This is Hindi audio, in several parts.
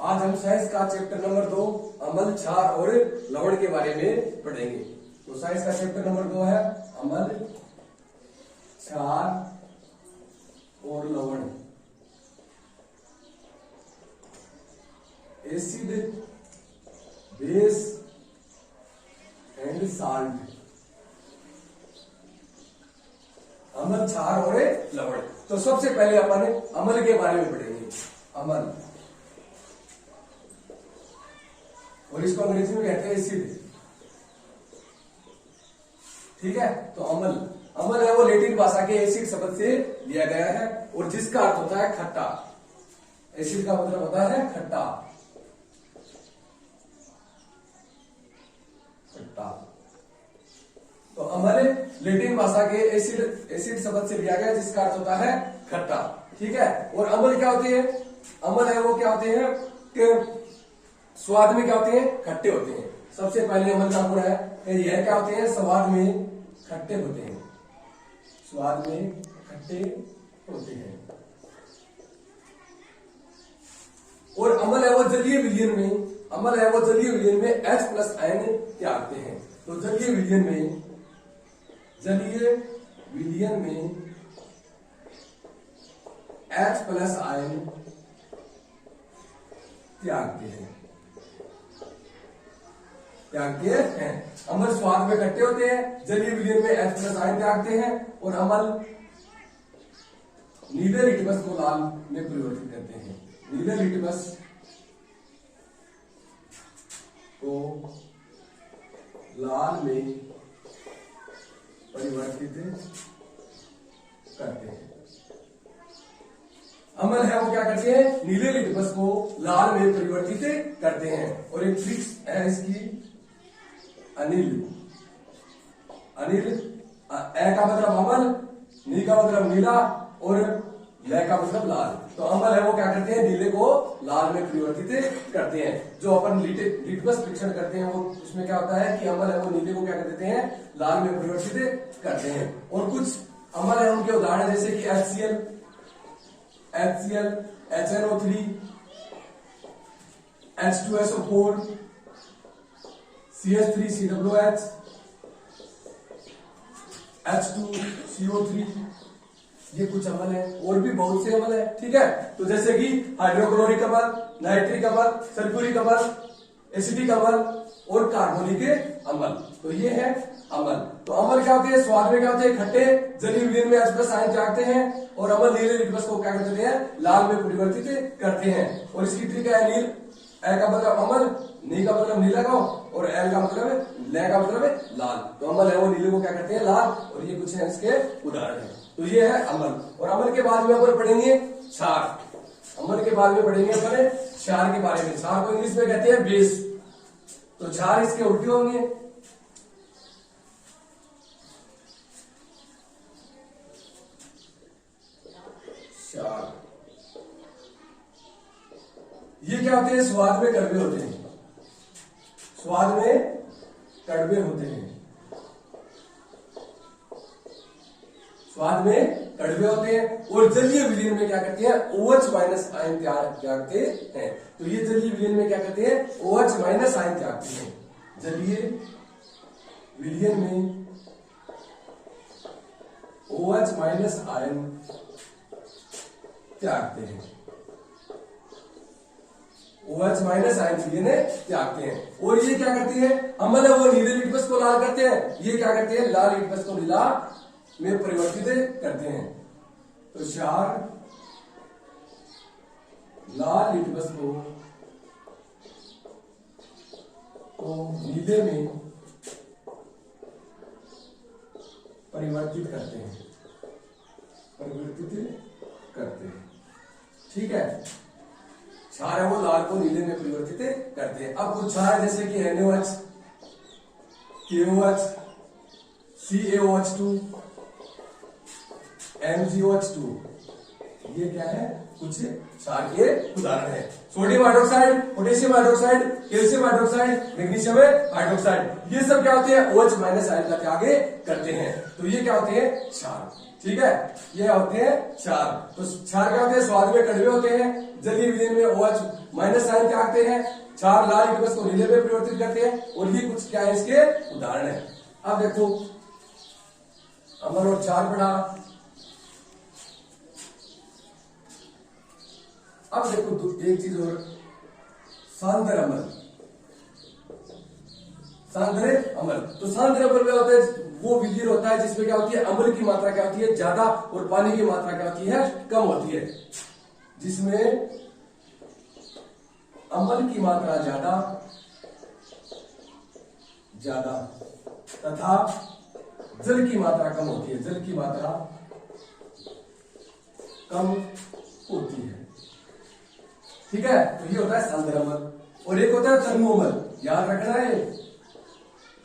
आज हम साइंस का चैप्टर नंबर 2 अम्ल, क्षार और लवण के बारे में पढ़ेंगे। तो साइंस का चैप्टर नंबर 2 है अम्ल, क्षार और लवण। Acid, base and salt. अम्ल, क्षार और लवण। तो सबसे पहले अपन अम्ल के बारे में पढ़ेंगे। अम्ल, और इसको अंग्रेजी में कहते हैं एसिड। ठीक है, तो अम्ल है वो लैटिन भाषा के एसिड शब्द से लिया गया है और जिसका अर्थ होता है खट्टा। एसिड का मतलब होता है खट्टा। तो अम्ल लैटिन भाषा के एसिड शब्द से लिया गया जिसका अर्थ होता है खट्टा। ठीक है, और अम्ल क्या होते हैं? अम्ल है वो क्या होते हैं कि स्वाद में क्या होते हैं? खट्टे होते हैं। सबसे पहले अम्ल का गुण है कि यह क्या होते हैं? स्वाद में खट्टे होते हैं। स्वाद में खट्टे होते हैं। और अम्ल है वो जलीय विलयन में H+ आयन त्यागते हैं। तो जलीय विलयन में H+ आयन त्यागते हैं। अम्ल स्वाद में खट्टे होते हैं, जलीय विलयन में H+ आयन त्यागते हैं और अम्ल नीले लिटमस को लाल में परिवर्तित करते हैं। नीले लिटमस को लाल में परिवर्तित करते हैं। अम्ल है वो क्या करते हैं? नीले लिटमस को लाल में परिवर्तित करते हैं। और एक ट्रिक्स है इसकी, अनिल। ए का मतलब अम्ल, नी का मतलब नीला और ल का मतलब लाल। तो अम्ल है वो क्या करते हैं? नीले को लाल में परिवर्तित करते हैं। जो अपन लिटमस परीक्षण करते हैं वो उसमें क्या होता है कि अम्ल है वो नीले को क्या कर देते हैं? लाल में परिवर्तित करते हैं। और कुछ अम्ल है उनके उदाहरण जैसे कि HCl, HNO3, H2SO4, CH3COOH, H2CO3, ये कुछ अम्ल है। और भी बहुत से अम्ल है। ठीक है, तो जैसे कि हाइड्रोक्लोरिक अम्ल, नाइट्रिक अम्ल, सल्फ्यूरिक अम्ल, एसिडिक अम्ल और कार्बोनिक अम्ल। तो ये है अम्ल। तो अम्ल क्या होते हैं? स्वाद में क्या होते हैं? खट्टे, जलीय विलयन में H+ आयन त्यागते हैं और अम्ल नीले लिटमस को क्या करते हैं? लाल में परिवर्तित करते हैं। और इसकी ट्रिक है नील। ए का मतलब अम्ल, नी का मतलब नीला का और एल का मतलब ल का मतलब लाल। तो अम्ल है वो नीले को क्या करते हैं? लाल। और ये कुछ है इसके उदाहरण है। तो ये है अम्ल। और अम्ल के बाद में अपन पढ़ेंगे क्षार। अम्ल के बाद में पढ़ेंगे अपन क्षार के बारे में। क्षार को इंग्लिश में कहते हैं बेस। तो क्षार इसके उल्टे होंगे। क्षार ये क्या होते हैं? स्वाद में कड़वे होते हैं। स्वाद में कड़वे होते हैं। स्वाद में कड़वे होते हैं। और जलीय विलयन में क्या करते हैं? OH- आयन त्यागते हैं। तो ये जलीय विलयन में क्या करते हैं? OH- आयन त्यागते हैं। जलीय विलयन में OH- आयन त्यागते हैं। OH- आयन विलयन त्यागते हैं। और ये क्या करती है? अम्ल है वो नीले लिटमस को लाल करते हैं। ये क्या करते हैं? लाल लिटमस को नीला में परिवर्तित करते हैं। तो क्षार लाल लिटमस को नीले में परिवर्तित करते हैं। ठीक है, क्षार है वो लाल को नीले में परिवर्तित करते हैं। अब कुछ क्षार जैसे कि NaOH, KOH, CaOH2, MgOH2, ये क्या है? कुछ क्षार के उदाहरण है। Sodium hydroxide, potassium hydroxide, calcium hydroxide, magnesium hydroxide, ये सब क्या होते हैं? OH- आयन का त्याग करते हैं। तो ये क्या होते हैं? क्षार। ठीक है, ये होते हैं क्षार। तो क्षार क्या होते हैं, स्वाद में कड़वे होते हैं, जलीय विलीन में OH माइनस आयन त्यागते हैं, क्षार लाल लिटमस को नीले में परिवर्तित करते हैं, और ये कुछ क्या है इसके उदाहरण है। अब देखो अमल और क्षार पढ़ा। अब देखो तो एक चीज और, सांद्र अमल, सांद्र अमल। तो सांद्र अमल में होता है वो विलीन होता है जिसमें क्या होती है, अम्ल की मात्रा क्या होती है ज्यादा और पानी की मात्रा क्या होती है कम होती है, जिसमें अम्ल की मात्रा ज्यादा तथा जल की मात्रा कम होती है, जल की मात्रा कम होती है। ठीक है, तो ये होता है सांद्र अम्ल। और एक होता है तनु अम्ल, याद रखना है,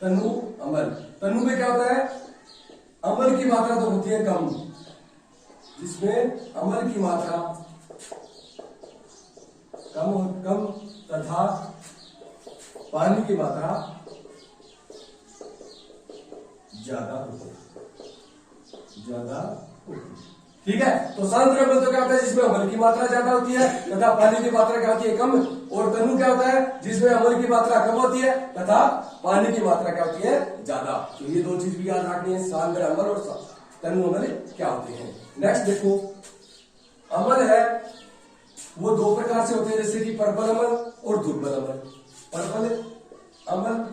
तनु अम्ल। तनु में क्या होता है, अम्ल की मात्रा तो होती है कम, जिसमें अम्ल की मात्रा कम तथा पानी की मात्रा ज्यादा होती है। ठीक है, तो सांद्र अम्ल तो क्या होता है जिसमें अम्ल की मात्रा ज्यादा होती है तथा पानी की मात्रा क्या होती है कम, और तनु क्या होता है जिसमें अम्ल की मात्रा कम होती है तथा पानी की मात्रा क्या होती है ज्यादा। तो ये दो चीज भी याद रखनी है, सांद्र अम्ल और तनु अम्ल क्या होते हैं। नेक्स्ट देखो, अम्ल है वो दो प्रकार से होते हैं, जैसे कि प्रबल अम्ल और दुर्बल अम्ल। प्रबल अम्ल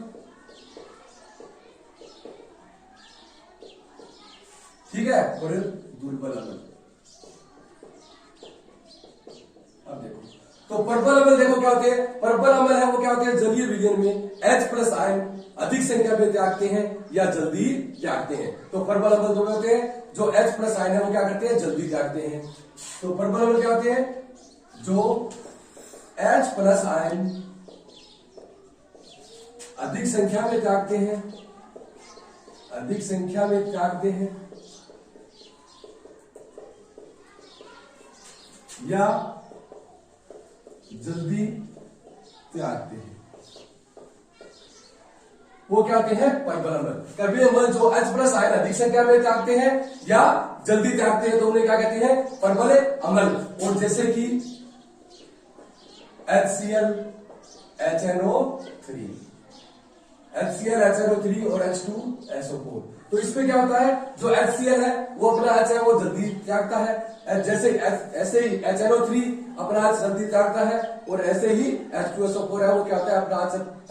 ठीक है, और दुर्बल अम्ल। अब देखो, तो प्रबल अम्ल देखो क्या होते हैं, प्रबल अम्ल है वो क्या होते हैं जलीय विलयन में H+ आयन अधिक संख्या में त्यागते हैं या जल्दी त्यागते हैं। तो प्रबल अम्ल जो होते हैं जो H+ आयन है वो क्या करते हैं जल्दी त्यागते हैं। तो प्रबल अम्ल क्या होते हैं जो H+ आयन अधिक संख्या में त्यागते हैं, अधिक संख्या में त्यागते हैं या जल्दी त्यागते हैं, वो क्या होते हैं प्रबल अम्ल। कभी अम्ल जो H+ आयन अधिक संख्या में त्यागते हैं या जल्दी त्यागते हैं तो उन्हें क्या कहते हैं प्रबल अम्ल। और जैसे कि HCl HNO3, HCl HNO3 और H2SO4। तो इसमें क्या होता है जो HCl है वो अपना H है वो जल्दी त्यागता है, ऐसे ही HNO3 अपना H जल्दी त्यागता है, और ऐसे ही H2SO4 है वो क्या होता है अपना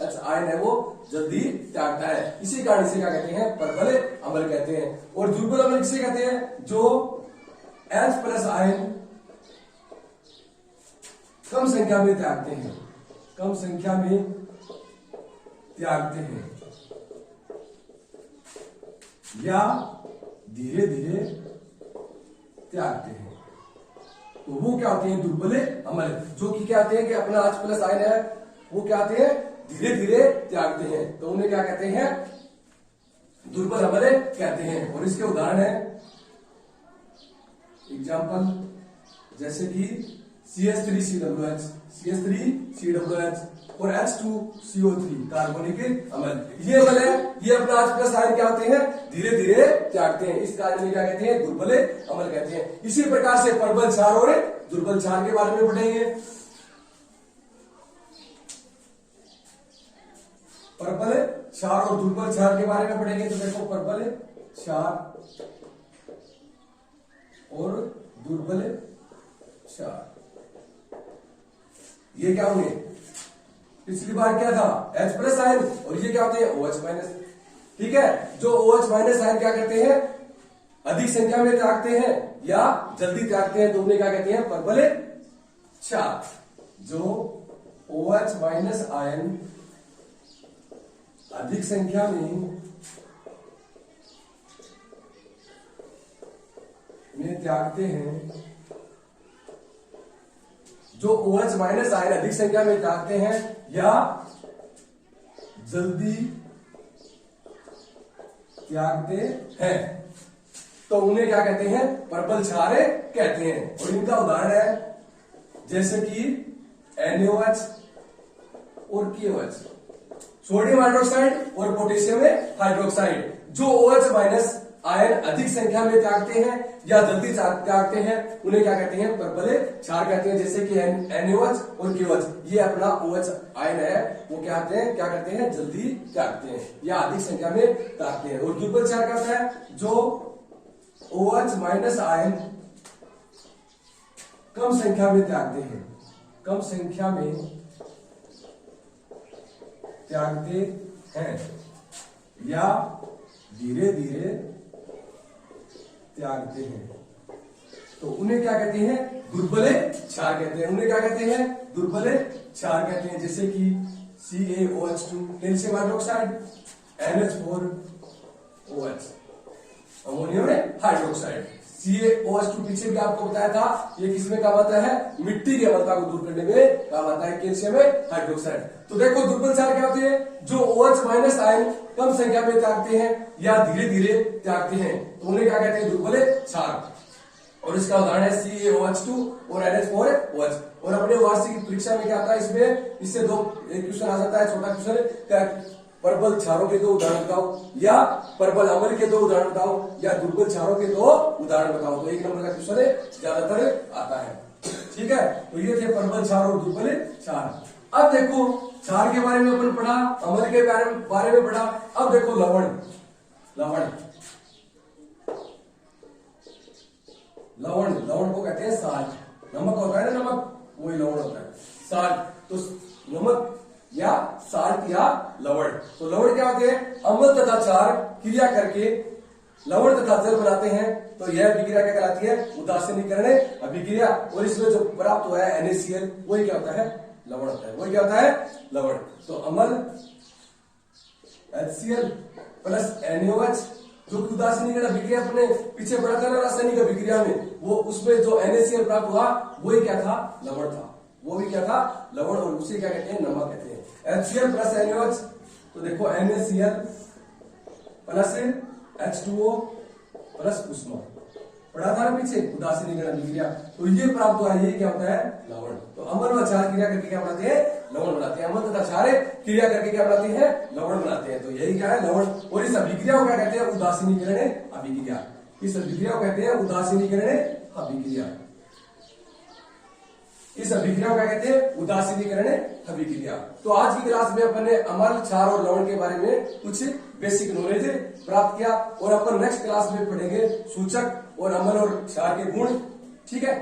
H आयन है वो जल्दी त्यागता है। इसी कारण से क्या कहते हैं प्रबल अम्ल कहते हैं। और दुर्बल अम्ल किसे कहते हैं जो H+ आयन कम संख्या में त्यागते हैं, कम संख्या में त्यागते हैं या धीरे धीरे त्यागते हैं, तो वो क्या होते हैं दुर्बल अम्ल। जो कि क्या होते हैं कि अपना H+ आयन है वो क्या होते हैं धीरे धीरे त्यागते हैं, तो उन्हें क्या कहते हैं दुर्बल अम्ल कहते हैं। और इसके उदाहरण है एग्जाम्पल, जैसे कि CH3COOH, CH3COOH और H2CO3 कार्बोनिक अम्ल। ये अम्ल है ये अपना H+ आयन क्या होते हैं धीरे धीरे त्यागते हैं, इस कार्य में क्या कहते हैं दुर्बल अम्ल कहते हैं। इसी प्रकार से प्रबल क्षार और दुर्बल क्षार के बारे में पढ़ेंगे। प्रबल क्षार और दुर्बल क्षार के बारे में पढ़ेंगे। तो देखो प्रबल क्षार और दुर्बल क्षार ये क्या होंगे, पिछली बार क्या था H+ आयन, और ये क्या होते हैं OH-। ठीक है, जो OH- आयन क्या करते हैं अधिक संख्या में त्यागते हैं या जल्दी त्यागते हैं, तो उन्हें क्या कहते हैं प्रबल क्षार। जो OH- आयन अधिक संख्या में त्यागते हैं, जो OH- आयन अधिक संख्या में त्यागते हैं या जल्दी त्यागते हैं, तो उन्हें क्या कहते हैं प्रबल क्षार कहते हैं। और इनका उदाहरण है जैसे कि NaOH और KOH, सोडियम हाइड्रोक्साइड और पोटेशियम हाइड्रोक्साइड। जो OH- आयन अधिक संख्या में त्यागते हैं या जल्दी त्यागते हैं उन्हें क्या कहते हैं, प्रबल क्षार कहते हैं। जैसे कि NaOH और KOH, ये अपना OH आयन है, वो क्या करते हैं, जल्दी त्यागते हैं या अधिक संख्या में त्यागते हैं। और दुर्बल क्षार क्या होता है, जो OH माइनस आयन कम संख्या में त्यागते हैं, कम संख्या में त्यागते हैं या धीरे धीरे त्यागते हैं, तो उन्हें क्या कहते हैं, दुर्बल क्षार कहते हैं। उन्हें क्या कहते हैं, दुर्बल क्षार कहते हैं। जैसे कि CaOH2 calcium hydroxide, NH4OH ammonium hydroxide. CaOH2 पीछे भी आपको बताया था, ये किसमें काम आता है, मिट्टी की अम्लता को दूर करने में काम आता है, कैल्शियम हाइड्रोक्साइड। तो देखो दुर्बल क्षार क्या होते हैं, जो OH माइनस आयन कम संख्या में त्यागते हैं या धीरे धीरे त्यागते हैं, तो उन्हें क्या कहते हैं, दुर्बल क्षार। और इसका उदाहरण है CaOH2 और NH4OH। और अपने वार्षिक परीक्षा में क्या आता है, इसमें इससे दो क्वेश्चन आ जाता है, छोटा क्वेश्चन, प्रबल क्षारों के 2 उदाहरण बताओ, या प्रबल अम्ल के 2 उदाहरण बताओ, या दुर्बल क्षारों के 2 उदाहरण बताओ। तो 1 नंबर का क्वेश्चन ज्यादातर आता है, ठीक है। तो ये थे प्रबल क्षार और दुर्बल क्षार। अब देखो क्षार के बारे में अपन पढ़ा, अम्ल के बारे में पढ़ा। अब देखो लवण, लवण को कहते हैं साल्ट। नमक होता है ना, नमक, वही लवण होता है, साल्ट। तो नमक या साल्ट या लवण। तो लवण क्या होते हैं, अम्ल तथा क्षार क्रिया करके लवण तथा जल बनाते हैं। तो यह अभिक्रिया क्या कहलाती है, उदासीनीकरण अभिक्रिया। और इसमें जो प्राप्त हुआ है NaCl, वही क्या होता है, लवण होता है। वही क्या होता है, लवण। तो अम्ल HCl प्लस NaOH, जो उदासीनीकरण अभिक्रिया अपने पीछे पढ़ा था ना रासायनिक अभिक्रिया में, वो उसमें जो NaCl प्राप्त हुआ वही क्या था, लवण था। वो भी क्या था, लवण। और उसे क्या कहते हैं, नमक कहते हैं। HCl प्लस NaOH, तो देखो NaCl प्लस H2O प्लस उष्मा, पढ़ा था ना पीछे, उदासीनीकरण अभिक्रिया। तो ये प्राप्त हुआ, ये क्या होता है, लवण। तो अम्ल व क्षार क्रिया करके क्या बनाते हैं, लवण बनाते हैं। अम्ल तथा क्षार क्रिया करके क्या बनाते हैं, लवण बनाते हैं। तो यही क्या है, लवण। और इस अभिक्रिया को क्या कहते हैं, उदासीनीकरण अभिक्रिया। इस अभिक्रिया को कहते हैं उदासीनीकरण अभिक्रिया। इस अभिक्रिया को क्या कहते हैं, उदासीनीकरण अभिक्रिया। तो आज की क्लास में अपन ने अम्ल, क्षार और लवण के बारे में कुछ बेसिक नॉलेज प्राप्त किया। और अपन नेक्स्ट क्लास में पढ़ेंगे सूचक और अम्ल और क्षार के गुण, ठीक है।